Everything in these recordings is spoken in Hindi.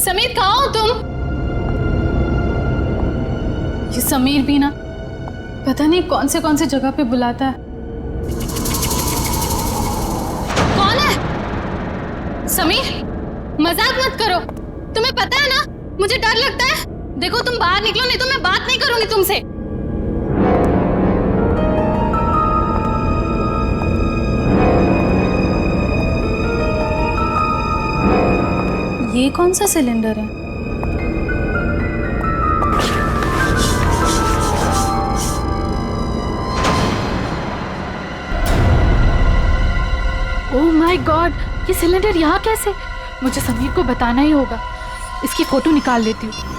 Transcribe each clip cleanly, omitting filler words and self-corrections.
समीर कहाँ हो तुम? ये समीर भी ना पता नहीं कौन से जगह पे बुलाता है। कौन है? समीर मजाक मत करो, तुम्हें पता है ना मुझे डर लगता है। देखो तुम बाहर निकलो नहीं तो मैं बात नहीं करूंगी तुमसे। ये कौन सा सिलेंडर है? ओह माय गॉड, ये सिलेंडर यहाँ कैसे? मुझे समीर को बताना ही होगा। इसकी फोटो निकाल लेती हूँ।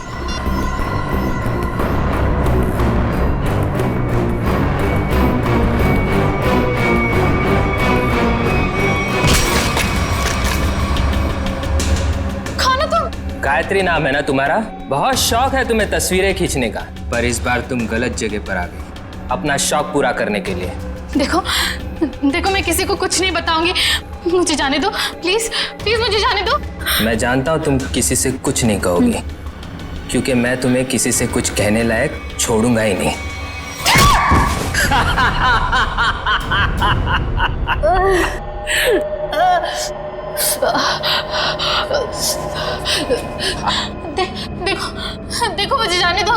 गायत्री नाम है ना तुम्हारा? बहुत शौक है तुम्हें तस्वीरें खींचने का, पर इस बार तुम गलत जगह पर आ गई अपना शौक पूरा करने के लिए। देखो देखो मैं किसी को कुछ नहीं बताऊंगी, मुझे जाने दो प्लीज प्लीज, मुझे जाने दो। मैं जानता हूँ तुम किसी से कुछ नहीं कहोगी, क्योंकि मैं तुम्हें किसी से कुछ कहने लायक छोड़ूंगा ही नहीं। देखो मुझे जाने दो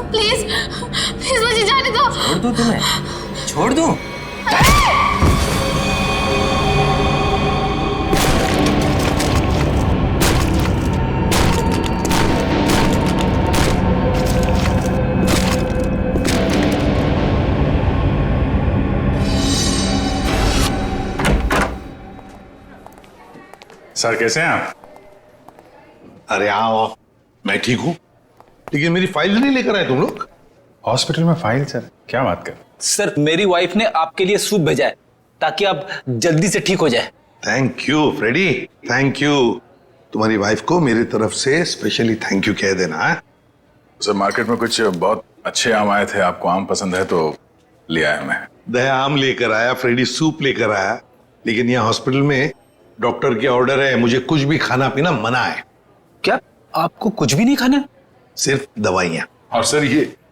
प्लीज प्लीज, मुझे जाने दो। छोड़ दूं तुम्हें? छोड़ दूं? सर कैसे हैं आप? अरे आओ, मैं ठीक हूं, लेकिन मेरी फाइल नहीं लेकर आए तुम लोग। हॉस्पिटल में फाइल? सर क्या बात कर। सर मेरी वाइफ ने आपके लिए सूप भेजा है ताकि आप जल्दी से ठीक हो जाए। Thank you Freddy, thank you. तुम्हारी वाइफ को मेरी तरफ से स्पेशली थैंक यू कह देना है। सर मार्केट में कुछ बहुत अच्छे आम आए थे, आपको आम पसंद है तो ले आया मैं। दया आम लेकर आया, फ्रेडी सूप लेकर आया, लेकिन यहाँ हॉस्पिटल में डॉक्टर के ऑर्डर है, मुझे कुछ भी खाना पीना मना है। क्या आपको कुछ भी नहीं खाना है? सिर्फ दवाइयाँ। और सर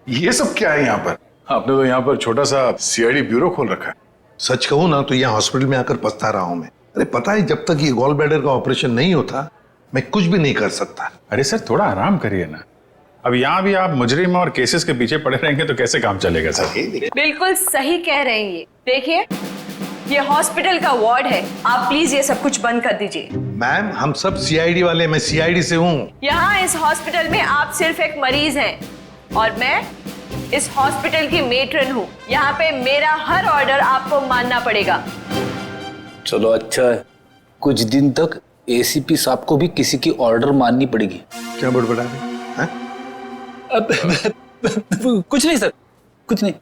ये सब क्या है यहाँ पर? आपने तो यहाँ पर छोटा सा सीआईडी ब्यूरो खोल रखा है। सच कहूँ ना तो यहाँ हॉस्पिटल में आकर पछता रहा हूँ मैं। अरे पता है, जब तक ये गॉल ब्लैडर का ऑपरेशन नहीं होता मैं कुछ भी नहीं कर सकता। अरे सर थोड़ा आराम करिए ना, अब यहाँ भी आप मुजरिम और केसेस के पीछे पड़े रहेंगे तो कैसे काम चलेगा सर? बिल्कुल सही कह रहे हैं। ये देखिए, ये हॉस्पिटल का वार्ड है, आप प्लीज ये सब कुछ बंद कर दीजिए। मैम हम सब सीआईडी वाले, मैं सीआईडी से हूँ। यहाँ इस हॉस्पिटल में आप सिर्फ एक मरीज हैं और मैं इस हॉस्पिटल की मेट्रन हूँ। यहाँ पे मेरा हर ऑर्डर आपको मानना पड़ेगा। चलो अच्छा है, कुछ दिन तक एसीपी साहब को भी किसी की ऑर्डर माननी पड़ेगी। क्या बड़बड़ा रहे? कुछ नहीं सर, कुछ नहीं।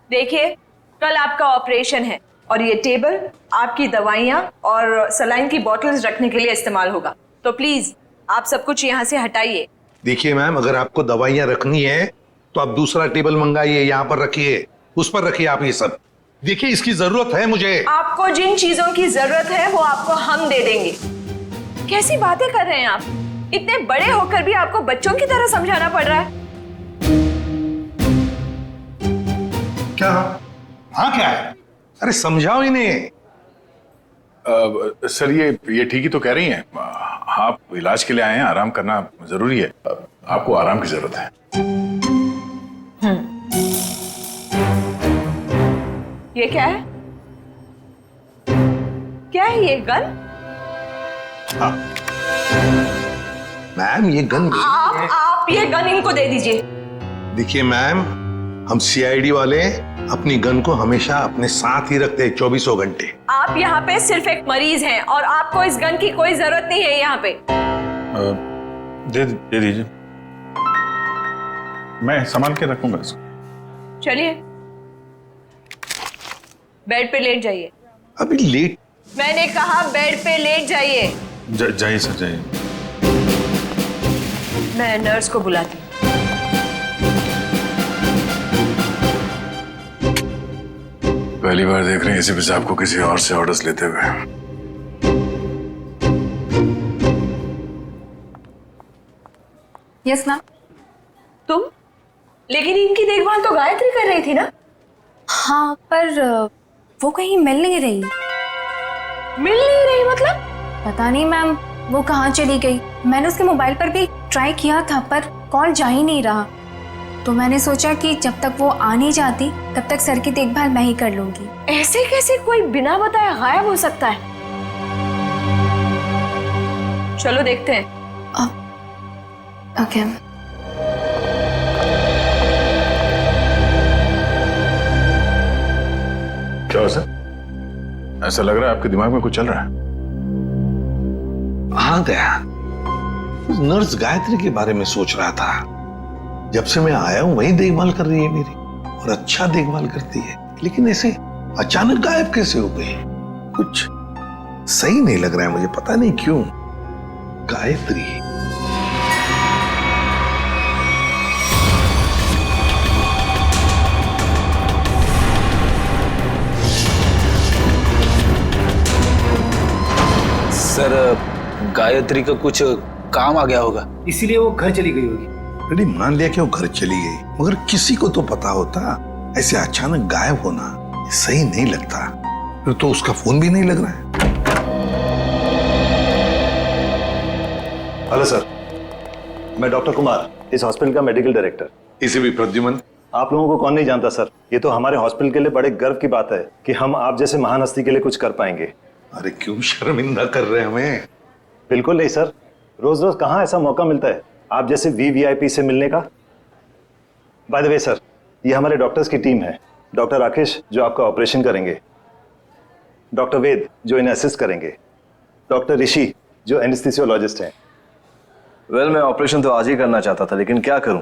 देखिए, कल आपका ऑपरेशन है और ये टेबल आपकी दवाइयाँ और सलाइन की बोतल्स रखने के लिए इस्तेमाल होगा, तो प्लीज आप सब कुछ यहाँ से हटाइए। देखिए मैम, अगर आपको दवाइयाँ रखनी है तो आप दूसरा टेबल मंगाइए, यहाँ पर रखिए, उस पर रखिए आप ये सब। देखिए इसकी जरूरत है मुझे। आपको जिन चीजों की जरूरत है वो आपको हम दे देंगे। कैसी बातें कर रहे हैं आप? इतने बड़े होकर भी आपको बच्चों की तरह समझाना पड़ रहा है। क्या? हाँ क्या है? अरे समझाओ इन्हें। सर ये ठीक ही तो कह रही हैं। आप इलाज के लिए आए हैं, आराम करना जरूरी है, आपको आराम की जरूरत है। ये क्या है? क्या है ये गन? हाँ मैम, ये गन आप ये गन इनको दे दीजिए। देखिए मैम, हम सीआईडी वाले अपनी गन को हमेशा अपने साथ ही रखते हैं 24 घंटे। आप यहाँ पे सिर्फ एक मरीज हैं और आपको इस गन की कोई जरूरत नहीं है यहाँ पे। दे दीजिए, मैं संभाल के रखूंगा इसको। चलिए बेड पे लेट जाइए। अभी लेट? मैंने कहा बेड पे लेट जाइए। जाइए सर, जाइए। मैं नर्स को बुलाती हूँ। पहली बार देख रहे हैं एसीपी साहब को किसी और से ऑर्डर्स लेते हुए। Yes ma'am. तुम? लेकिन इनकी देखभाल तो गायत्री कर रही थी ना? हाँ पर वो कहीं मिल नहीं रही। मिल नहीं रही मतलब? पता नहीं मैम, वो कहाँ चली गई। मैंने उसके मोबाइल पर भी ट्राई किया था पर कॉल जा ही नहीं रहा, तो मैंने सोचा कि जब तक वो आ नहीं जाती तब तक सर की देखभाल मैं ही कर लूंगी। ऐसे कैसे कोई बिना बताए गायब हो सकता है? चलो देखते हैं। ओके। क्या हो सर? ऐसा लग रहा है आपके दिमाग में कुछ चल रहा है। हाँ दया, उस नर्स गायत्री के बारे में सोच रहा था। जब से मैं आया हूं वही देखभाल कर रही है मेरी, और अच्छा देखभाल करती है, लेकिन ऐसे अचानक गायब कैसे हो गई? कुछ सही नहीं लग रहा है मुझे, पता नहीं क्यों। गायत्री सर, गायत्री का कुछ काम आ गया होगा, इसीलिए वो घर चली गई होगी। अरे मान लिया कि वो घर चली गई, मगर किसी को तो पता होता। ऐसे अचानक गायब होना सही नहीं लगता। फिर तो उसका फोन भी नहीं लग रहा है। हेलो सर, मैं डॉक्टर कुमार, इस हॉस्पिटल का मेडिकल डायरेक्टर। इसे भी प्रद्युमन। आप लोगों को कौन नहीं जानता सर, ये तो हमारे हॉस्पिटल के लिए बड़े गर्व की बात है कि हम आप जैसे महान हस्ती के लिए कुछ कर पाएंगे। अरे क्यों शर्मिंदा कर रहे हैं हमें? बिल्कुल नहीं सर, रोज रोज कहाँ ऐसा मौका मिलता है आप जैसे वीवीआईपी से मिलने का। बाय द वे सर, ये हमारे डॉक्टर्स की टीम है। डॉक्टर राकेश जो आपका ऑपरेशन करेंगे, डॉक्टर वेद जो इन्हें असिस्ट करेंगे, डॉक्टर ऋषि जो एनेस्थीसियोलॉजिस्ट हैं। वेल, मैं ऑपरेशन तो आज ही करना चाहता था, लेकिन क्या करूं,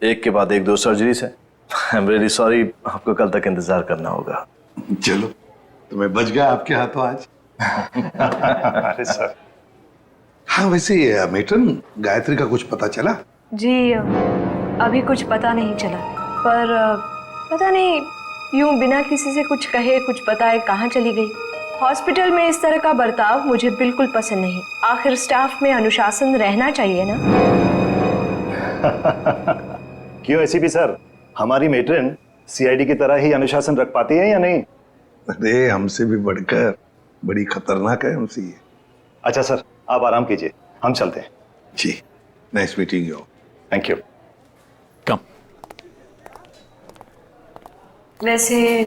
एक के बाद एक दो सर्जरीज है। आई एम रियली सॉरी, आपको कल तक इंतजार करना होगा। चलो, तो मैं बच गया आपके हाथों आज। अरे सर। हाँ वैसे मेट्रन, गायत्री का कुछ पता चला? जी अभी कुछ पता नहीं चला, पर पता नहीं यूं बिना किसी से कुछ कहे कुछ बताए कहाँ चली गई। हॉस्पिटल में इस तरह का बर्ताव मुझे बिल्कुल पसंद नहीं। आखिर स्टाफ में अनुशासन रहना चाहिए ना। क्यों एसीपी सर, हमारी मेट्रन सीआईडी की तरह ही अनुशासन रख पाती है या नहीं? अरे हमसे भी बढ़कर बड़ी खतरनाक है हमसे ये। अच्छा सर, आप आराम कीजिए, हम चलते हैं। जी, nice meeting you. Thank you. Come. वैसे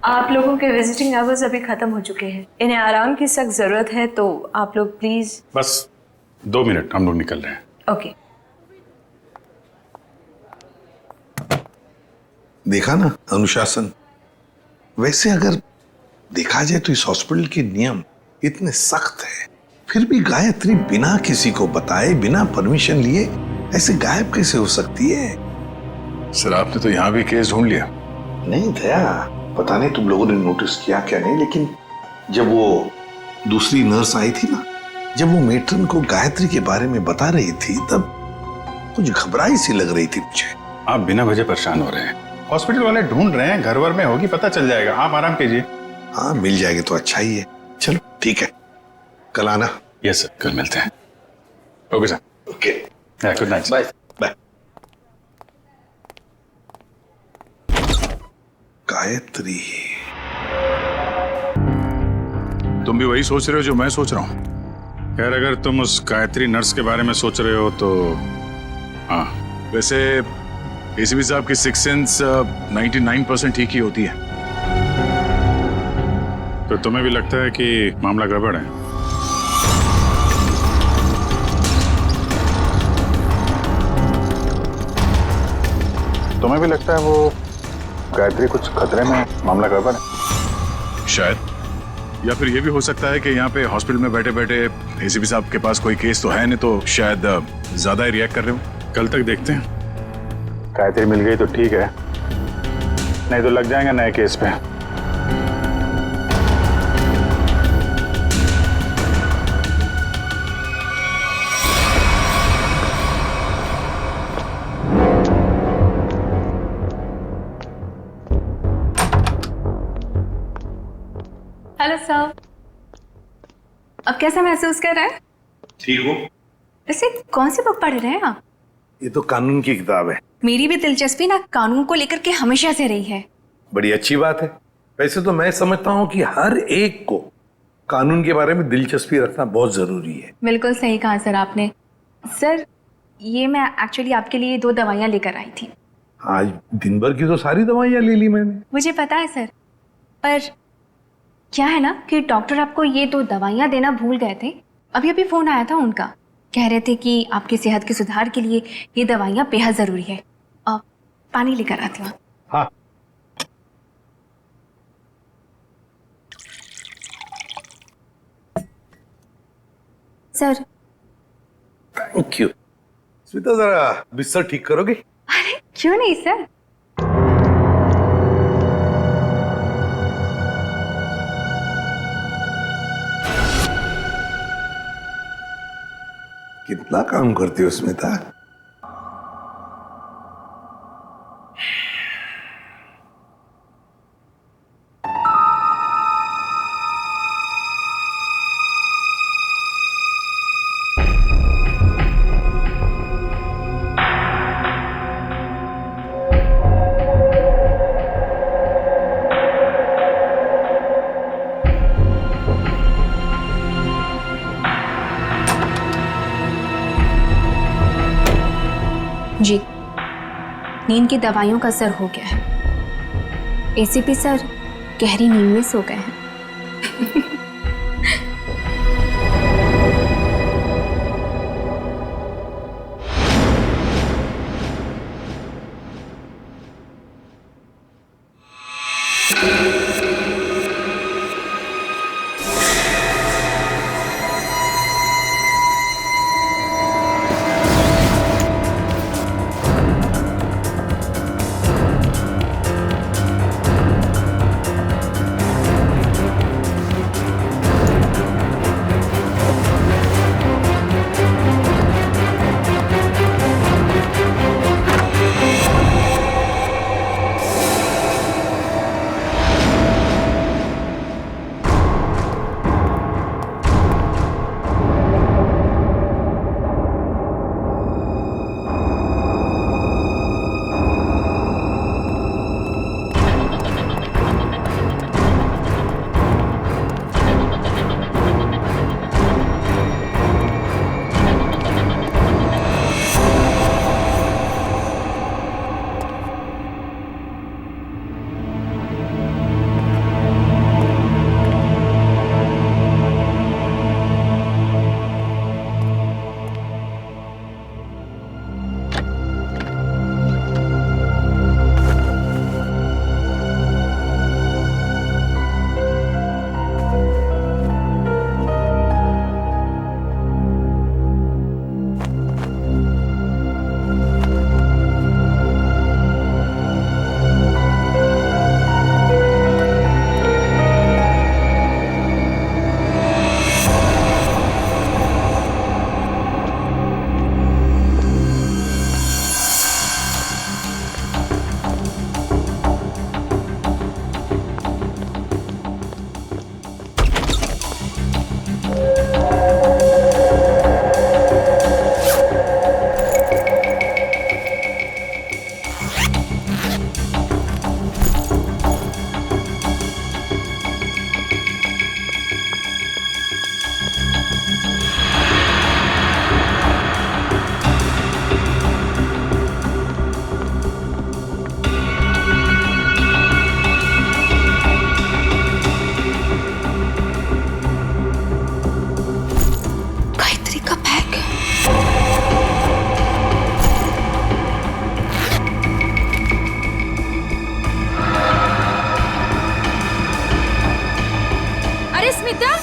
आप लोगों के विजिटिंग आवर्स अभी खत्म हो चुके हैं, इन्हें आराम की सख्त जरूरत है, तो आप लोग प्लीज। बस 2 मिनट, हम लोग निकल रहे हैं। ओके। देखा ना अनुशासन। वैसे अगर देखा जाए तो इस हॉस्पिटल के नियम इतने सख्त है, फिर भी गायत्री बिना किसी को बताए, बिना परमिशन लिए ऐसे गायब कैसे हो सकती है? सर आपने तो यहाँ भी केस ढूंढ लिया। नहीं दया, पता नहीं तुम लोगों ने नोटिस किया क्या नहीं, लेकिन जब वो दूसरी नर्स आई थी ना, जब वो मेट्रन को गायत्री के बारे में बता रही थी, तब कुछ घबराई सी लग रही थी मुझे। आप बिना वजह परेशान हो रहे हैं। हॉस्पिटल वाले ढूंढ रहे हैं, घर वर में होगी, पता चल जाएगा। आप आराम कीजिए। हाँ मिल जाएगी तो अच्छा ही है। चलो ठीक है, कल आना। यस सर, कल मिलते हैं। Okay sir. Okay, good night. Bye. Bye. Gayatri, तुम भी वही सोच रहे हो जो मैं सोच रहा हूँ? खैर, अगर तुम उस गायत्री नर्स के बारे में सोच रहे हो तो हाँ, वैसे एसीपी साहब की सिक्स सेंस 99% ठीक ही होती है। तो तुम्हें भी लगता है कि मामला गड़बड़ है? तुम्हें भी लगता है वो गायत्री कुछ खतरे में, मामला गड़बड़ है? शायद। या फिर ये भी हो सकता है कि यहाँ पे हॉस्पिटल में बैठे बैठे एसीपी साहब के पास कोई केस तो है नहीं, तो शायद ज्यादा ही रिएक्ट कर रहे हो। कल तक देखते हैं। गायत्री मिल गई तो ठीक है, नहीं तो लग जाएंगे नए केस पे। हेलो सर, अब कैसा महसूस कर रहे हैं? ठीक हो? वैसे कौन सी बुक पढ़ रहे हैं आप? ये तो कानून की किताब है। मेरी भी दिलचस्पी ना कानून को लेकर के हमेशा से रही है। बड़ी अच्छी बात है। वैसे तो मैं समझता हूँ कि हर एक को कानून के बारे में दिलचस्पी रखना बहुत जरूरी है। बिल्कुल सही कहा सर आपने। सर ये मैं एक्चुअली आपके लिए 2 दवाइयाँ लेकर आई थी। आज दिन भर की तो सारी दवाइयाँ ले ली मैंने। मुझे पता है सर, पर क्या है ना कि डॉक्टर आपको ये 2 दवाइयाँ देना भूल गए थे। अभी अभी फोन आया था उनका, कह रहे थे कि आपकी सेहत के सुधार के लिए ये दवाइयाँ बेहद जरूरी है। पानी लेकर आती हूँ। हाँ, सर। Thank you. स्मिता जरा बिस्तर ठीक करोगे? अरे क्यों नहीं सर। कितना काम करती हो स्मिता? जी, नींद की दवाइयों का असर हो गया है। एसीपी सर गहरी नींद में सो गए हैं।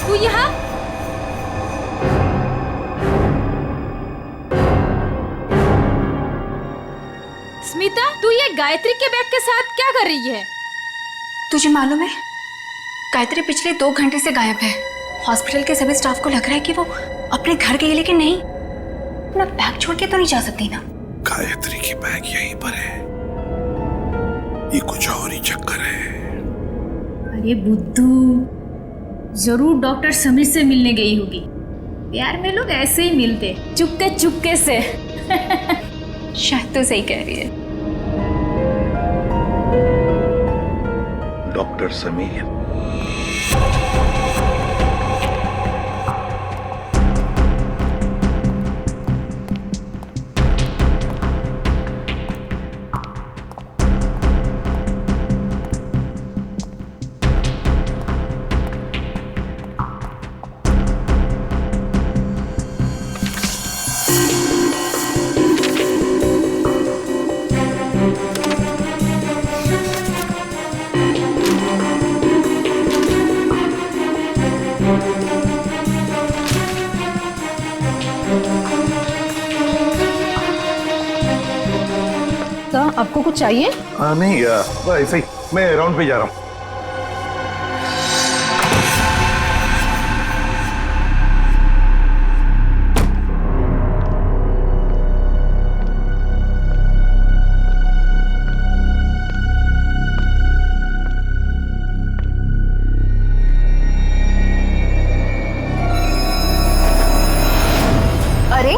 तू यहाँ? स्मिता, तू ये गायत्री के बैग के साथ क्या कर रही है? तुझे मालूम है, गायत्री पिछले 2 घंटे से गायब है। हॉस्पिटल के सभी स्टाफ को लग रहा है कि वो अपने घर गई, लेकिन नहीं, अपना बैग छोड़ के तो नहीं जा सकती ना। गायत्री की बैग यहीं पर है, ये कुछ और ही चक्कर है। अरे बुद्धू, जरूर डॉक्टर समीर से मिलने गई होगी। प्यार में लोग ऐसे ही मिलते, चुपके चुपके से। शायद तो सही कह रही है। डॉक्टर समीर, आपको कुछ चाहिए? नहीं ऐसे ही मैं राउंड पे जा रहा हूँ। अरे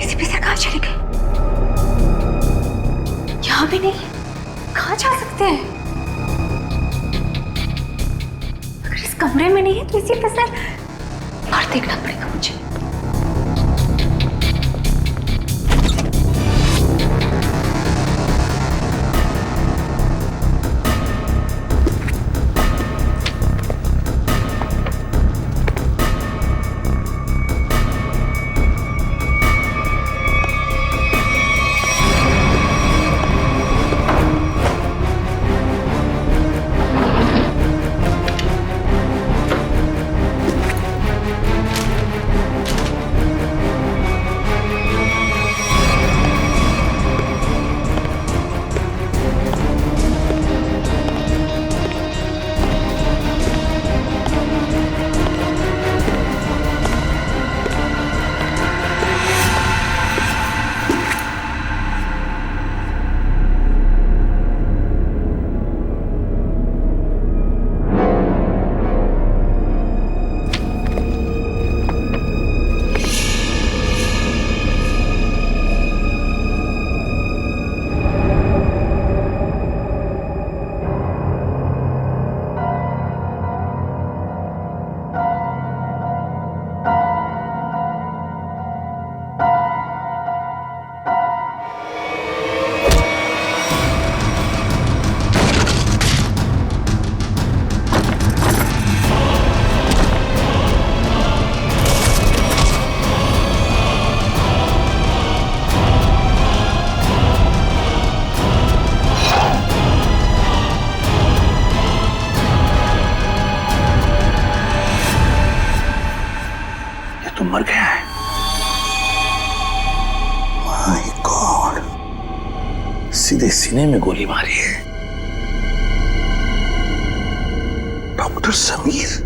एसीपी सर कहाँ चले गए? यहाँ भी नहीं, कहाँ जा सकते हैं? अगर इस कमरे में नहीं है तो एसीपी सर बाहर देखना पड़ेगा मुझे। मर गया है। माय गॉड, सीधे सीने में गोली मारी है। डॉक्टर समीर,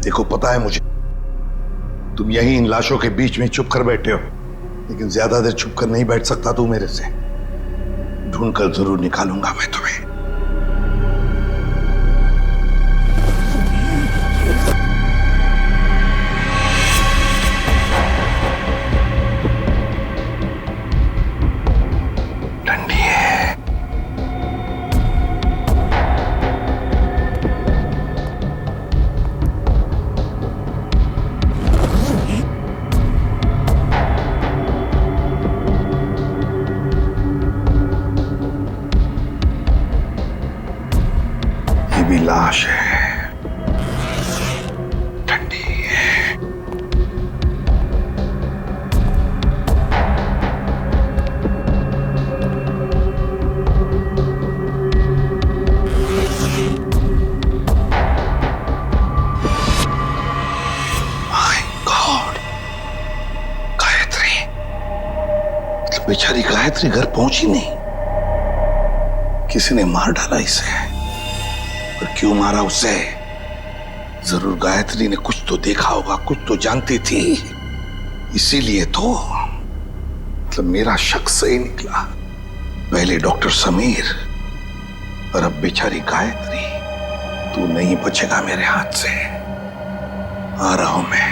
देखो पता है मुझे तुम यहीं इन लाशों के बीच में चुप कर बैठे हो, लेकिन ज्यादा देर चुप कर नहीं बैठ सकता तू मेरे से। ढूंढ कर जरूर निकालूंगा मैं तुम्हें। बेचारी गायत्री घर पहुंची नहीं। किसी ने मार डाला इसे। और क्यों मारा उसे? जरूर गायत्री ने कुछ तो देखा होगा, कुछ तो जानती थी, इसीलिए तो। मतलब मेरा शक सही निकला। पहले डॉक्टर समीर और अब बेचारी गायत्री। तू नहीं बचेगा मेरे हाथ से। आ रहा हूं मैं।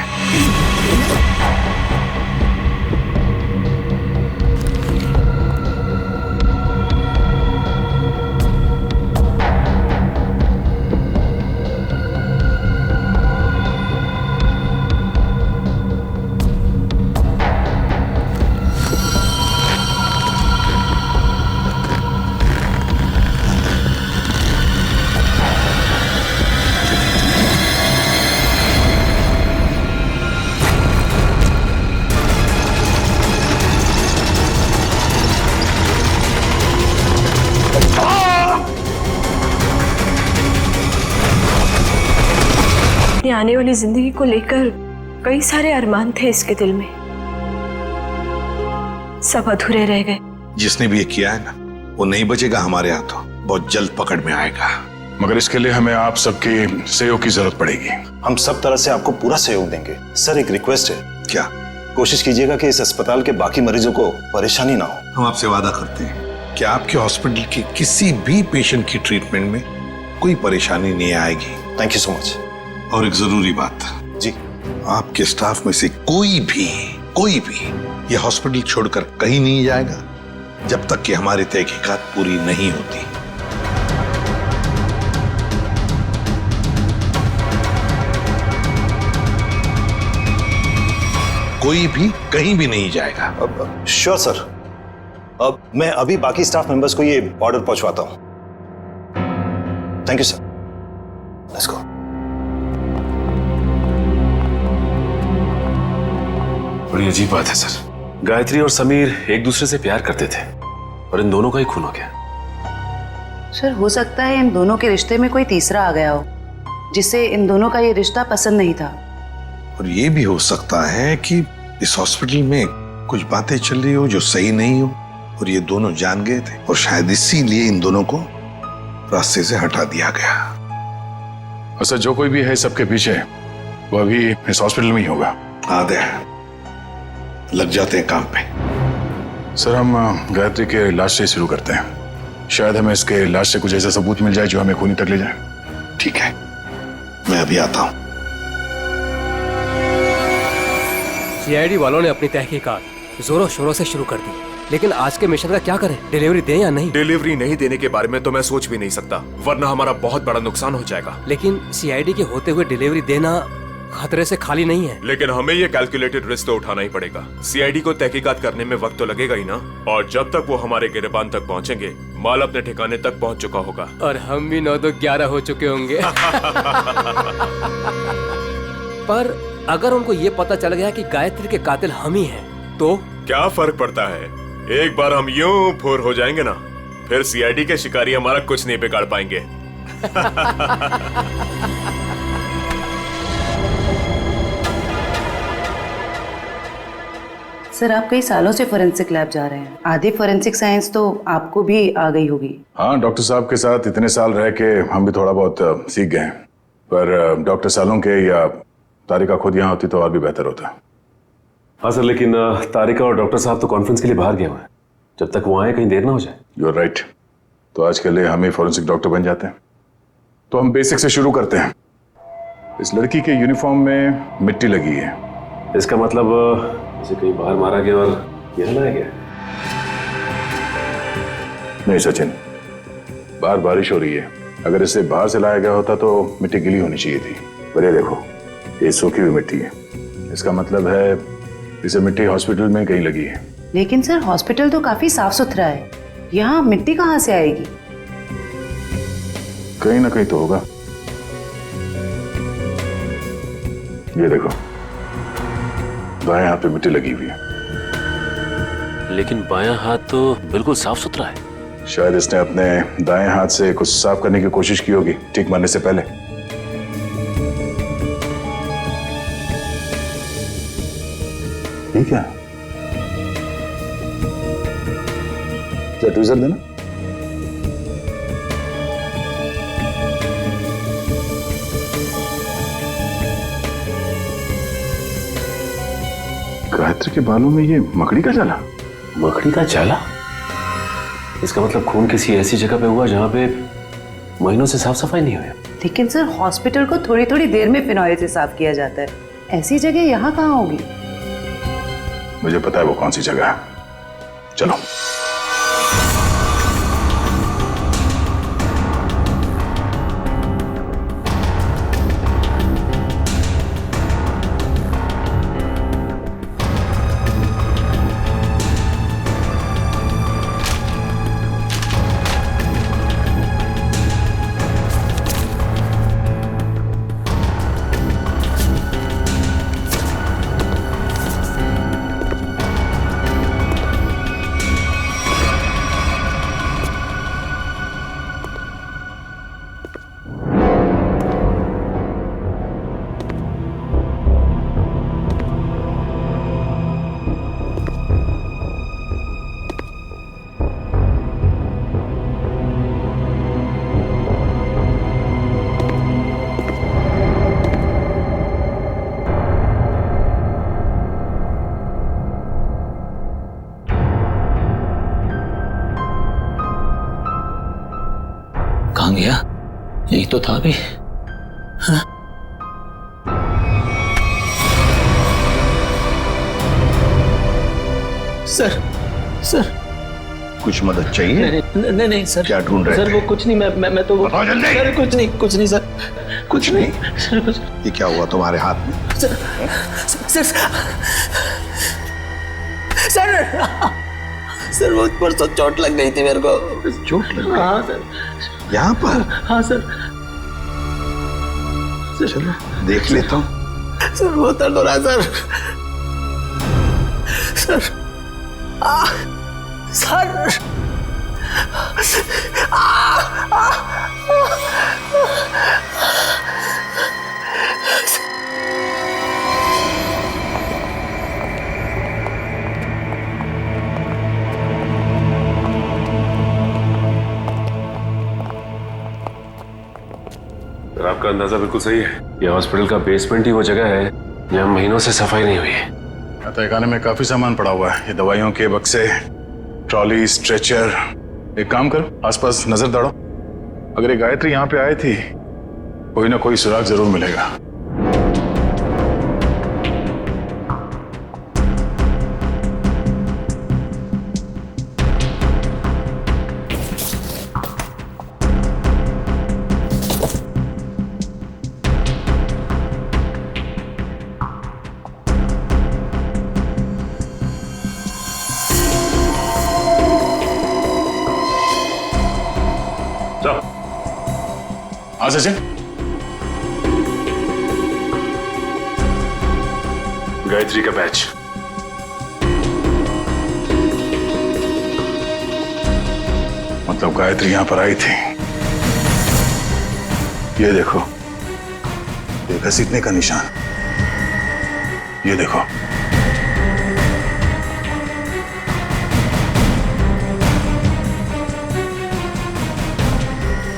आने वाली जिंदगी को लेकर कई सारे अरमान थे इसके दिल में, सब अधूरे रह गए। जिसने भी ये किया है ना, वो नहीं बचेगा हमारे हाथों। बहुत जल्द पकड़ में आएगा। मगर इसके लिए हमें आप सबके सहयोग की जरूरत पड़ेगी। हम सब तरह से आपको पूरा सहयोग देंगे। सर एक रिक्वेस्ट है, क्या? कोशिश कीजिएगा कि इस अस्पताल के बाकी मरीजों को परेशानी ना हो। हम आपसे वादा करते हैं कि आपके हॉस्पिटल के किसी भी पेशेंट की ट्रीटमेंट में कोई परेशानी नहीं आएगी। Thank you so much. और एक जरूरी बात जी, आपके स्टाफ में से कोई भी ये हॉस्पिटल छोड़कर कहीं नहीं जाएगा जब तक कि हमारी तहकीकात पूरी नहीं होती। कोई भी कहीं भी नहीं जाएगा। Sure sir. अब मैं अभी बाकी स्टाफ मेंबर्स को ये ऑर्डर पहुंचवाता हूं। Thank you sir. Let's go. बड़ी अजीब बात है सर। गायत्री और समीर एक दूसरे से प्यार करते थे और इन दोनों का ही खून हो गया। सर हो सकता है इन दोनों के रिश्ते में कोई तीसरा आ गया हो, जिससे इन दोनों का ये रिश्ता पसंद नहीं था। और ये भी हो सकता है कि इस हॉस्पिटल में कुछ बातें चल रही हो जो सही नहीं हो, और ये दोनों जान गए थे, और शायद इसीलिए इन दोनों को रास्ते से हटा दिया गया। अच्छा, जो कोई भी है सबके पीछे, वो अभी इस हॉस्पिटल में ही होगा। आदे लग जाते हैं काम पे। सर, हम गायत्री के इलाज से शुरू करते हैं। शायद हमें इसके इलाज से कुछ ऐसा सबूत मिल जाए जो हमें खूनी तक ले जाए। ठीक है, मैं अभी आता हूं। सीआईडी वालों ने अपनी तहकीकात जोरों शोरों से शुरू कर दी, लेकिन आज के मिशन का क्या करें? डिलीवरी दें या नहीं? डिलीवरी नहीं देने के बारे में तो मैं सोच भी नहीं सकता, वरना हमारा बहुत बड़ा नुकसान हो जाएगा। लेकिन सीआईडी के होते हुए डिलीवरी देना खतरे से खाली नहीं है। लेकिन हमें ये कैलकुलेटेड रिस्क तो उठाना ही पड़ेगा। सीआईडी को तहकीकात करने में वक्त तो लगेगा ही ना, और जब तक वो हमारे गिरबान तक पहुंचेंगे, माल अपने ठिकाने तक पहुंच चुका होगा। और हम भी 9 तो 11 हो चुके होंगे। पर अगर उनको ये पता चल गया कि गायत्री के कातिल हम ही हैं, तो क्या फर्क पड़ता है? एक बार हम यूं फूर हो जाएंगे ना, फिर सीआईडी के शिकारी हमारा कुछ नहीं बिगाड़ पाएंगे। सर आप कई सालों से फोरेंसिक लैब जा रहे हैं, आधी फोरेंसिक साइंस तो आपको भी आ गई होगी। हाँ, डॉक्टर साहब के साथ इतने साल रह के हम भी थोड़ा बहुत सीख गए हैं। पर डॉक्टर सालों के या तारिका खुद यहाँ होती तो और भी बेहतर होता। हाँ सर, लेकिन तारिका और डॉक्टर साहब तो कॉन्फ्रेंस के लिए बाहर गए हुए हैं। जब तक वो आए कहीं देर ना हो जाए। You are right. तो आज के लिए हम ही फोरेंसिक डॉक्टर बन जाते हैं। तो हम बेसिक से शुरू करते हैं। इस लड़की के यूनिफॉर्म में मिट्टी लगी है। इसका मतलब इसे कहीं बाहर मारा गया और यहाँ लाया गया? नहीं सचिन, बाहर बारिश हो रही है। अगर इसे बाहर से लाया गया होता तो मिट्टी गीली होनी चाहिए थी। पर ये देखो, ये सूखी हुई मिट्टी है। इसका मतलब है इसे मिट्टी हॉस्पिटल में कहीं लगी है। लेकिन सर हॉस्पिटल तो काफी साफ सुथरा है, यहाँ मिट्टी कहाँ से आएगी? कहीं ना कहीं तो होगा। ये देखो, बाएं हाथ पे मिट्टी लगी हुई है। लेकिन बायां हाथ तो बिल्कुल साफ सुथरा है। शायद इसने अपने दाएं हाथ से कुछ साफ करने की कोशिश की होगी ठीक मरने से पहले। ठीक है। ट्वीजर देना। गायत्री के बालों में ये मकड़ी का जाला। मकड़ी का जाला? इसका मतलब खून किसी ऐसी जगह पे हुआ जहां पे महीनों से साफ सफाई नहीं हुई। लेकिन सर हॉस्पिटल को थोड़ी थोड़ी देर में फिनॉइल से साफ किया जाता है, ऐसी जगह यहाँ कहाँ होगी? मुझे पता है वो कौन सी जगह है, चलो। कहाँ गया? यही तो था अभी। हाँ? सर सर कुछ मदद चाहिए? नहीं नहीं सर। क्या ढूंढ रहे सर थे? वो कुछ नहीं, मैं तो बताओ जल्दी। सर कुछ नहीं सर, कुछ नहीं सर, कुछ। ये क्या हुआ तुम्हारे हाथ में? सर सर सर वो परसों चोट लग गई थी मेरे को। चोट लग गई? हाँ सर। यहाँ पर? हाँ सर। चलो देख लेता हूँ। सर बहुत दर्द हो रहा है सर। सर सर आपका अंदाजा बिल्कुल सही है। ये हॉस्पिटल का बेसमेंट ही वो जगह है जहाँ महीनों से सफाई नहीं हुई है। तहखाने में काफी सामान पड़ा हुआ है, ये दवाइयों के बक्से, ट्रॉली, स्ट्रेचर। एक काम करो, आसपास नजर दौड़ो। अगर ये गायत्री यहाँ पे आई थी, कोई ना कोई सुराग जरूर मिलेगा। हाँ सचिन, गायत्री का बैच। मतलब गायत्री यहां पर आई थी। ये देखो, ये घसीटने का निशान, ये देखो।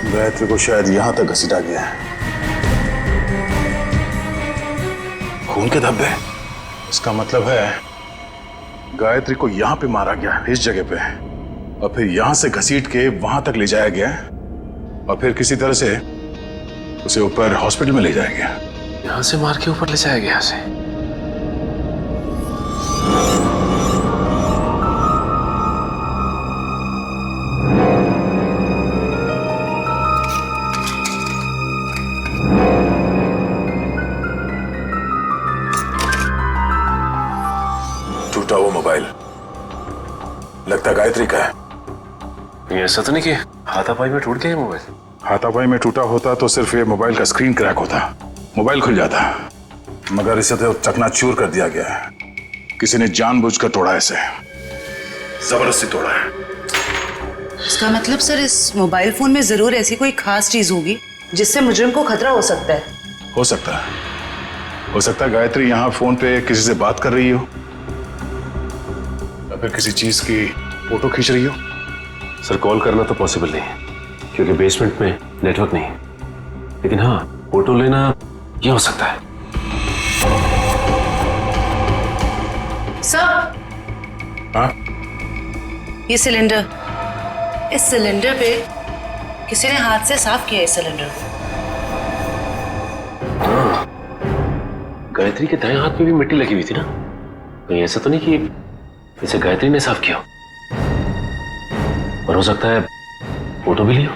गायत्री को शायद यहां तक घसीटा गया है। खून के धब्बे, इसका मतलब है गायत्री को यहां पे मारा गया, इस जगह पे, और फिर यहां से घसीट के वहां तक ले जाया गया, और फिर किसी तरह से उसे ऊपर हॉस्पिटल में ले जाया गया। यहाँ से मार के ऊपर ले जाया गया से। टूटा वो मोबाइल लगता गायत्री का है। ये ऐसा तो नहीं कि हाथापाई में टूट गया ये मोबाइल? हाथापाई में टूटा होता तो सिर्फ ये मोबाइल का स्क्रीन क्रैक होता, मोबाइल खुल जाता, मगर इसे तो चकनाचूर कर दिया गया है। किसी ने जानबूझकर तोड़ा, इसे जबरदस्ती तोड़ा है। इसका मतलब सर इस मोबाइल फोन में जरूर ऐसी कोई खास चीज होगी जिससे मुजरिम को खतरा हो सकता है। हो सकता है, हो सकता है गायत्री यहाँ फोन पे किसी से बात कर रही हो, या फिर किसी चीज की फोटो खींच रही हो, सर कॉल करना तो पॉसिबल नहीं है क्योंकि बेसमेंट में नेटवर्क नहीं है, लेकिन हाँ फोटो लेना ये हो सकता है। सर, हाँ? ये सिलेंडर, इस सिलेंडर पे किसी ने हाथ से साफ किया है इस सिलेंडर को। हाँ, गायत्री के दाएं हाथ में भी मिट्टी लगी हुई थी ना, कहीं ऐसा तो नहीं कि इसे गायत्री ने साफ किया, और हो सकता है फोटो भी लिया।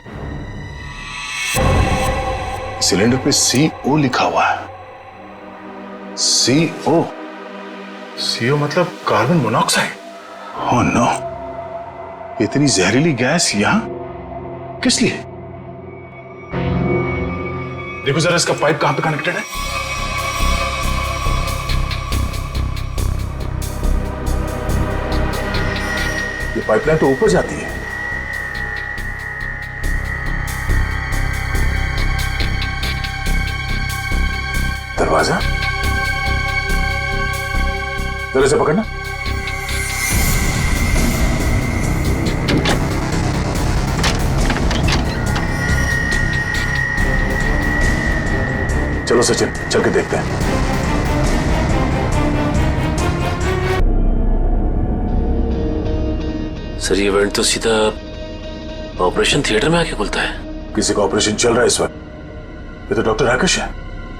सिलेंडर पे CO लिखा हुआ है। CO मतलब कार्बन मोनोऑक्साइड। ओह नो, इतनी जहरीली गैस यहां किस लिए? देखो जरा इसका पाइप कहां पे कनेक्टेड है। ये पाइपलाइन तो ऊपर जाती है। दरवाजा जरा से पकड़ना। चलो सचिन, चल के देखते हैं। सर ये इवेंट तो सीधा ऑपरेशन थिएटर में आके खुलता है। किसी का ऑपरेशन चल रहा है इस वक्त। ये तो डॉक्टर राकेश है।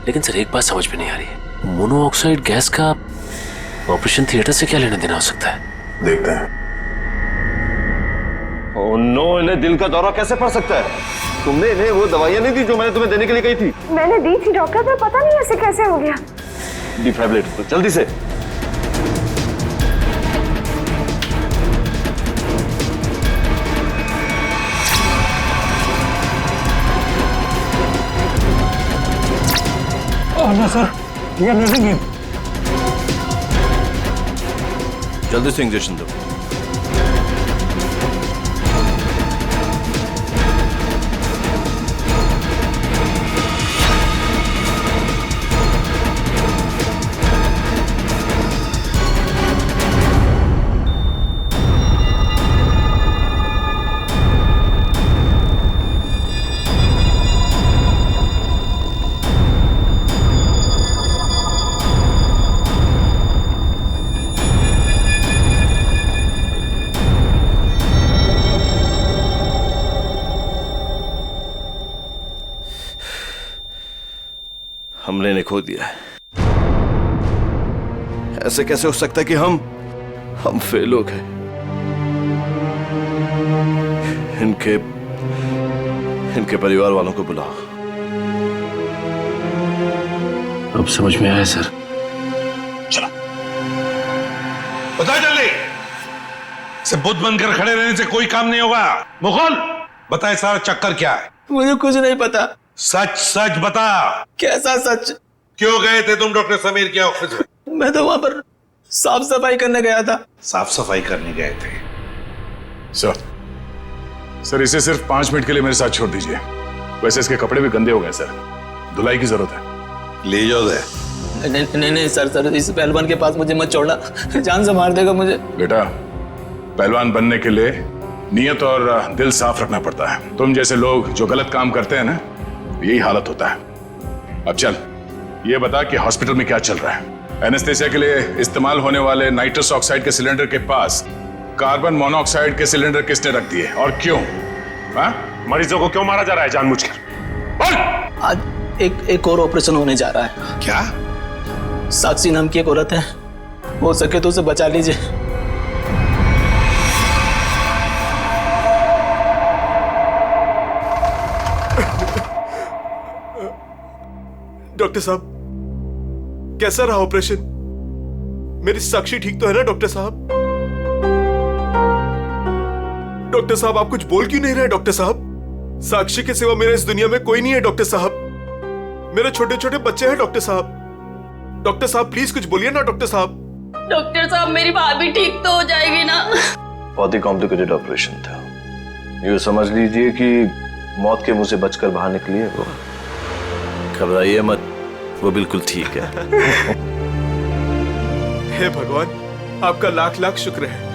लेकिन सर एक बात समझ में नहीं आ रही है, मोनोऑक्साइड गैस का ऑपरेशन थिएटर से क्या लेना देना हो सकता है? देखते हैं। ओह नो, इन्हें दिल का दौरा कैसे पड़ सकता है? तुमने इन्हें वो दवाइयां नहीं दी जो मैंने तुम्हें देने के लिए कही थी? मैंने दी थी डॉक्टर, पर पता नहीं ऐसे कैसे हो गया। डिफाइब्रिलेटर जल्दी से। सर, ये नर्सिंग है। जल्दी से इंजेक्शन दो। हमले ने खो दिया है। ऐसे कैसे हो सकता है कि हम फेल हो गए? इनके परिवार वालों को बुलाओ। अब समझ में आया सर। चलो बता जल्दी। से बुद्ध बनकर खड़े रहने से कोई काम नहीं होगा। मुगल, बताए सारा चक्कर क्या है? मुझे कुछ नहीं पता। सच सच बता। कैसा सच? क्यों गए थे तुम डॉक्टर समीर के ऑफिस में? मैं तो वहां पर साफ सफाई करने गया था। साफ सफाई करने गए थे? सर इसे सिर्फ 5 मिनट के लिए मेरे साथ छोड़ दीजिए। वैसे इसके कपड़े भी गंदे हो गए सर, धुलाई की जरूरत है। ले जाओ दे। नहीं सर, इस पहलवान के पास मुझे मत छोड़ना, जान से मार देगा मुझे। बेटा, पहलवान बनने के लिए नियत और दिल साफ रखना पड़ता है। तुम जैसे लोग जो गलत काम करते हैं ना, यही हालत होता है। अब चल ये बता कि हॉस्पिटल में क्या चल रहा है? एनेस्थेसिया के लिए इस्तेमाल होने वाले नाइट्रस ऑक्साइड के सिलेंडर के पास कार्बन मोनोऑक्साइड के सिलेंडर किसने रख दिए और क्यों? मरीजों को क्यों मारा जा रहा है जानबूझकर? बोल। आज एक और ऑपरेशन होने जा रहा है। क्या? साक्षी नाम की एक औरत है, हो सके तो उसे बचा लीजिए। डॉक्टर साहब, कैसा रहा ऑपरेशन? मेरी साक्षी ठीक तो है ना डॉक्टर साहब? डॉक्टर साहब आप कुछ बोल क्यों नहीं रहे? डॉक्टर साहब, साक्षी के सिवा मेरे इस दुनिया में कोई नहीं है डॉक्टर साहब। मेरे छोटे छोटे बच्चे हैं डॉक्टर साहब। डॉक्टर साहब प्लीज कुछ बोलिए ना डॉक्टर साहब। डॉक्टर साहब मेरी भाभी ठीक तो हो जाएगी ना? बहुत ही कॉम्प्लिकेटेड ऑपरेशन था। यूँ समझ लीजिए कि मौत के मुंह से बचकर बाहर निकली है वो। घबराइए मत, वो बिल्कुल ठीक है। हे भगवान, आपका लाख लाख शुक्र है।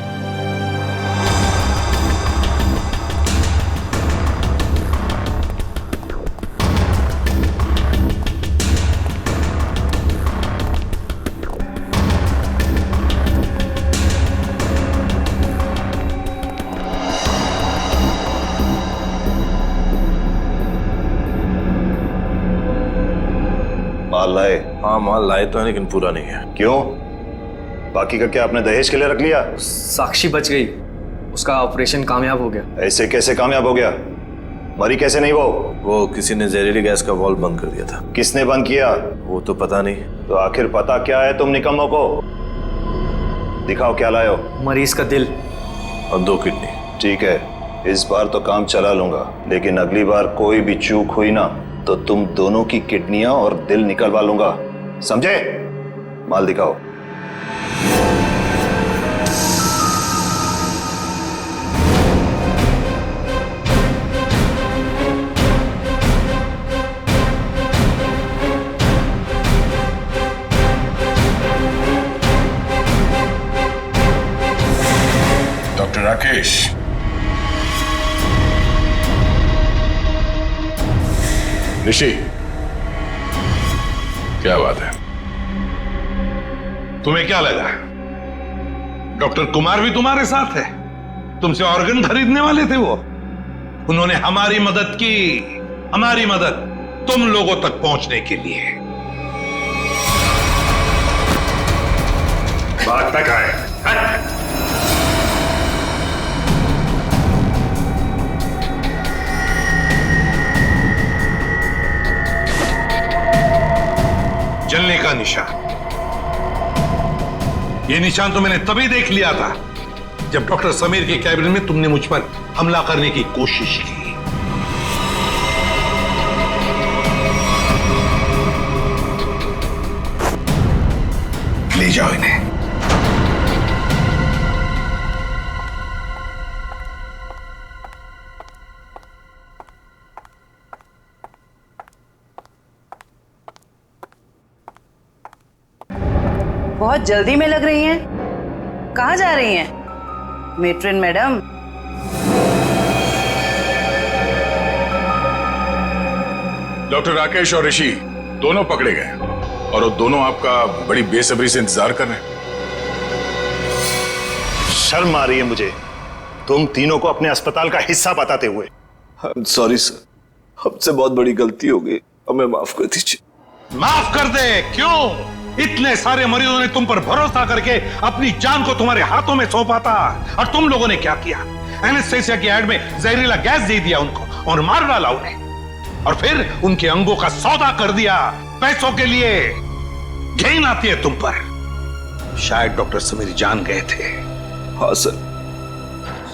हाँ माल लाए तो है लेकिन पूरा नहीं है। क्यों? बाकी का क्या आपने दहेज के लिए रख लिया? साक्षी बच गई, उसका ऑपरेशन कामयाब हो गया। ऐसे कैसे कामयाब हो गया? मरी कैसे नहीं वो किसी ने जहरीली गैस का वाल्व बंद कर दिया था। किसने बंद किया? वो तो पता नहीं। तो आखिर पता क्या है तुम निकम्मों को? दिखाओ क्या लाए हो। मरीज का दिल और 2 किडनी। ठीक है, इस बार तो काम चला लूंगा, लेकिन अगली बार कोई भी चूक हुई ना तो तुम दोनों की किडनियां और दिल निकलवा लूंगा, समझे? माल दिखाओ। डॉक्टर राकेश, ऋषि, क्या बात है? तुम्हें क्या लगा डॉक्टर कुमार भी तुम्हारे साथ है? तुमसे ऑर्गन खरीदने वाले थे वो। उन्होंने हमारी मदद की, हमारी मदद तुम लोगों तक पहुंचने के लिए। बात तक आए। जलने का निशान, ये निशान तो मैंने तभी देख लिया था जब डॉक्टर समीर के कैबिन में तुमने मुझ पर हमला करने की कोशिश की। ले जाओ इन्हें। बहुत जल्दी में लग रही हैं। कहाँ जा रही हैं मेट्रन मैडम? डॉक्टर राकेश और ऋषि दोनों पकड़े गए और वो दोनों आपका बड़ी बेसब्री से इंतजार कर रहे हैं। शर्म आ रही है मुझे तुम तीनों को अपने अस्पताल का हिस्सा बताते हुए। सॉरी सर, हमसे बहुत बड़ी गलती हो गई, हमें माफ कर दीजिए। माफ कर दे? क्यों? इतने सारे मरीजों ने तुम पर भरोसा करके अपनी जान को तुम्हारे हाथों में सौंपा था, और तुम लोगों ने क्या किया? एनेस्थेसिया की एड में जहरीला गैस दे दिया उनको और मार डाला उन्हें, और फिर उनके अंगों का सौदा कर दिया पैसों के लिए। घिन आती है तुम पर। शायद डॉक्टर समीर जान गए थे। हाँ सर,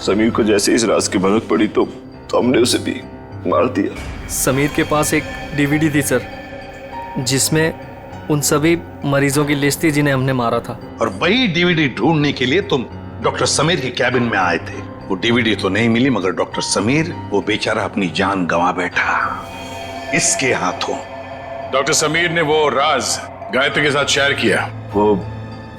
समीर को जैसे इस राज की भनक पड़ी तो हमने उसे भी मार दिया। समीर के पास एक डीवीडी थी सर, जिसमें उन सभी मरीजों की लिस्ट थी जिन्हें हमने मारा था। और वही डीवीडी ढूंढने के लिए तुम डॉक्टर समीर के कैबिन में आए थे। वो डीवीडी तो नहीं मिली, मगर डॉक्टर समीर वो बेचारा अपनी जान गंवा बैठा इसके हाथों। डॉक्टर समीर ने वो राज गायत्री के साथ शेयर किया। वो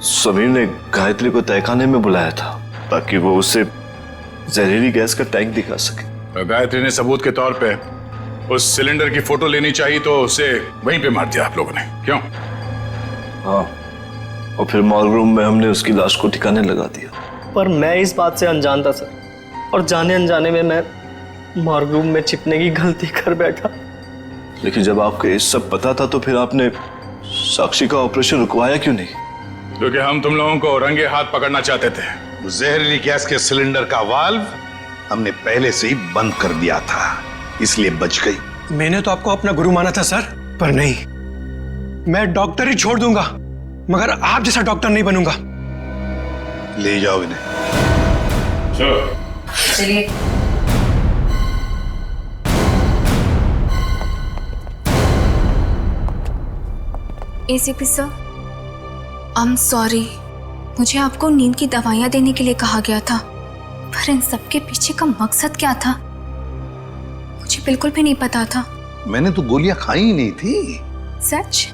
समीर ने गायत्री को तहखाने में बुलाया था ताकि वो उसे जहरीली गैस का टैंक दिखा सके। गायत्री ने सबूत के तौर पे उस सिलेंडर की फोटो लेनी चाहिए तो उसे वहीं पे मार दिया आप लोगों ने, क्यों? हाँ, और फिर मॉर्ग रूम में हमने उसकी लाश को ठिकाने लगा दिया। पर मैं इस बात से अनजान था सर, और जाने अनजाने में मैं मॉर्ग रूम में छिपने की गलती कर बैठा। लेकिन जब आपको ये सब पता था तो फिर आपने साक्षी का ऑपरेशन रुकवाया क्यों नहीं? क्योंकि हम तुम लोगों को रंगे हाथ पकड़ना चाहते थे। जहरीली गैस के सिलेंडर का वाल्व हमने पहले से ही बंद कर दिया था, इसलिए बच गई। मैंने तो आपको अपना गुरु माना था सर, पर नहीं, मैं डॉक्टर ही छोड़ दूंगा मगर आप जैसा डॉक्टर नहीं बनूंगा। ले जाओ इन्हें। चलिए। ACP sir, I am sorry, मुझे आपको नींद की दवाइयां देने के लिए कहा गया था, पर इन सब के पीछे का मकसद क्या था मुझे बिल्कुल भी नहीं पता था। मैंने तो गोलियां खाई ही नहीं थी। सच?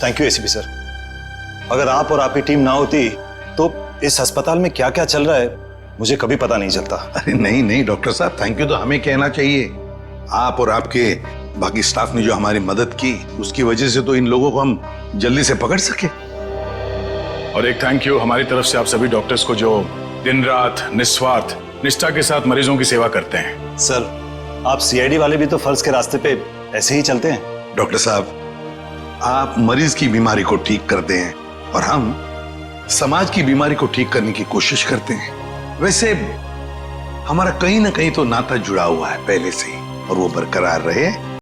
Thank you ACP sir. अगर आप और आपकी टीम ना होती तो इस अस्पताल में क्या क्या चल रहा है मुझे कभी पता नहीं चलता। अरे नहीं नहीं डॉक्टर साहब, थैंक यू तो हमें कहना चाहिए। आप और आपके बाकी स्टाफ ने जो हमारी मदद की उसकी वजह से तो इन लोगों को हम जल्दी से पकड़ सके। और एक थैंक यू हमारी तरफ से आप सभी डॉक्टर्स को जो दिन रात निस्वार्थ निष्ठा के साथ मरीजों की सेवा करते हैं। सर, आप सीआईडी वाले भी तो फर्ज के रास्ते पे ऐसे ही चलते हैं। डॉक्टर साहब, आप मरीज की बीमारी को ठीक करते हैं और हम समाज की बीमारी को ठीक करने की कोशिश करते हैं। वैसे हमारा कहीं ना कहीं तो नाता जुड़ा हुआ है पहले से ही, और वो बरकरार रहे